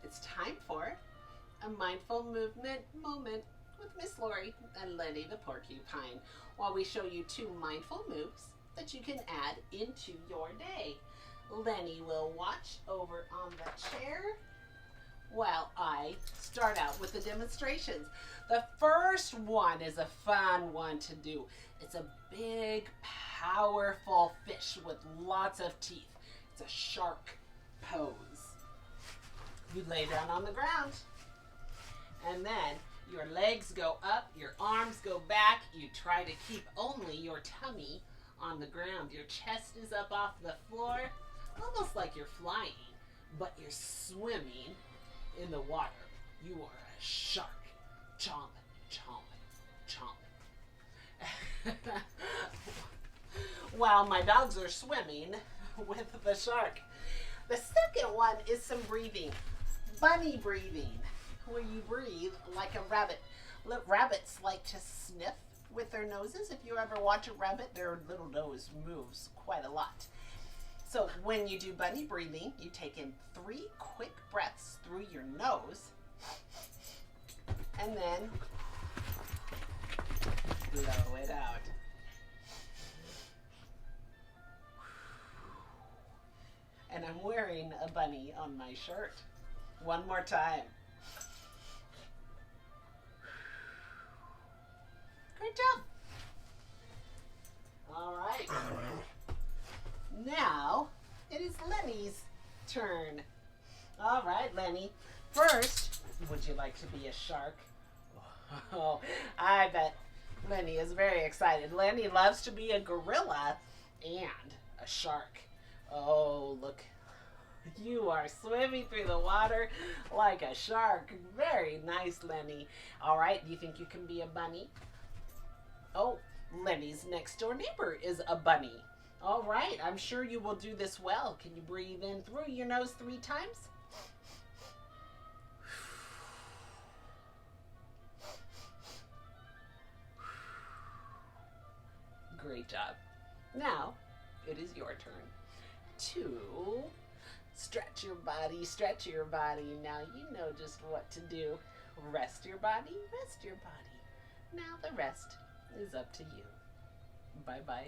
It's time for a mindful movement moment with Miss Lori and Lenny the Porcupine, while we show you 2 mindful moves that you can add into your day. Lenny will watch over on the chair while I start out with the demonstrations. The first one is a fun one to do. It's a big, powerful fish with lots of teeth. It's a shark pose. You lay down on the ground, and then your legs go up, your arms go back. You try to keep only your tummy on the ground. Your chest is up off the floor, almost like you're flying, but you're swimming in the water. You are a shark. Chomp, chomp, chomp. While my dogs are swimming with the shark. The second one is some breathing. Bunny breathing, where you breathe like a rabbit. Rabbits like to sniff with their noses. If you ever watch a rabbit, their little nose moves quite a lot. So when you do bunny breathing, you take in 3 quick breaths through your nose, and then blow it out. And I'm wearing a bunny on my shirt. One more time. Great job. All right. Now it is Lenny's turn. All right, Lenny. First, would you like to be a shark? Oh, I bet Lenny is very excited. Lenny loves to be a gorilla and a shark. Oh, look. You are swimming through the water like a shark. Very nice, Lenny. All right, do you think you can be a bunny? Oh, Lenny's next door neighbor is a bunny. All right, I'm sure you will do this well. Can you breathe in through your nose 3 times? Great job. Now, it is your turn to stretch your body, stretch your body. Now you know just what to do. Rest your body, rest your body. Now the rest is up to you. Bye-bye.